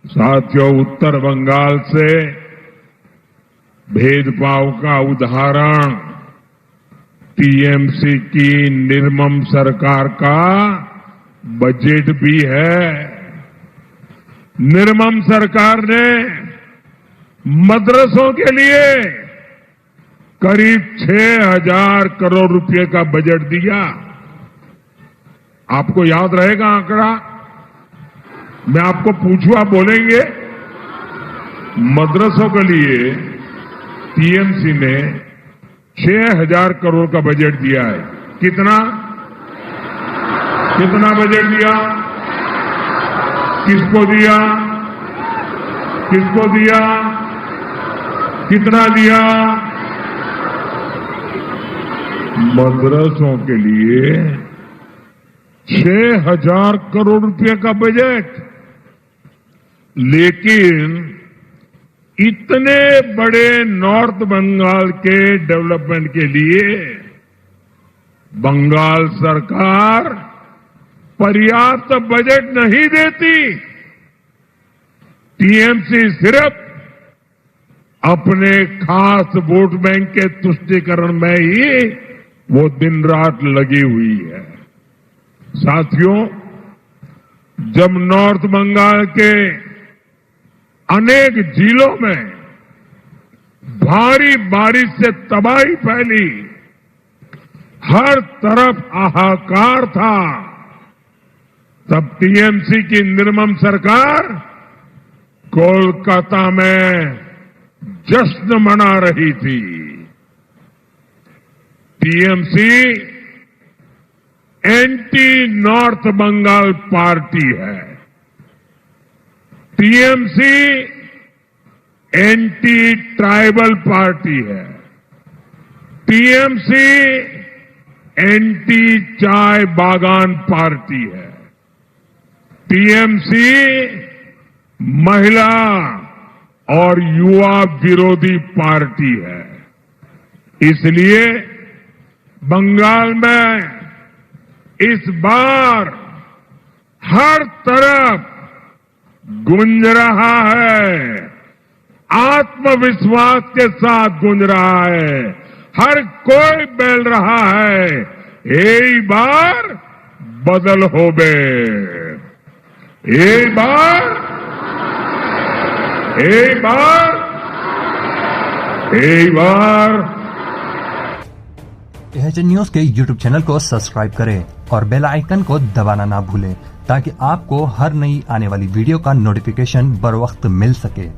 साथियों, उत्तर बंगाल से भेदभाव का उदाहरण टीएमसी की निर्मम सरकार का बजट भी है। निर्मम सरकार ने मदरसों के लिए करीब 6,000 करोड़ रुपए का बजट दिया। आपको याद रहेगा आंकड़ा? मैं आपको पूछूं, आप बोलेंगे? मदरसों के लिए टीएमसी ने 6,000 करोड़ का बजट दिया है। कितना बजट दिया? किसको दिया? किसको दिया? कितना दिया? मदरसों के लिए 6,000 करोड़ रुपए का बजट। लेकिन इतने बड़े नॉर्थ बंगाल के डेवलपमेंट के लिए बंगाल सरकार पर्याप्त बजट नहीं देती। टीएमसी सिर्फ अपने खास वोट बैंक के तुष्टीकरण में ही वो दिन रात लगी हुई है। साथियों, जब नॉर्थ बंगाल के अनेक जिलों में भारी बारिश से तबाही फैली, हर तरफ हाहाकार था, तब टीएमसी की निर्मम सरकार कोलकाता में जश्न मना रही थी। TMC anti North Bengal party है। टीएमसी एंटी ट्राइबल पार्टी है। टीएमसी एंटी चाय बागान पार्टी है। टीएमसी महिला और युवा विरोधी पार्टी है। इसलिए बंगाल में इस बार हर तरफ गूंज रहा है, आत्मविश्वास के साथ गूंज रहा है, हर कोई बोल रहा है, एक बार बदल होबे, एक बार एएचएन न्यूज के यूट्यूब चैनल को सब्सक्राइब करें और बेल आइकन को दबाना ना भूलें ताकि आपको हर नई आने वाली वीडियो का नोटिफिकेशन बर वक्त मिल सके।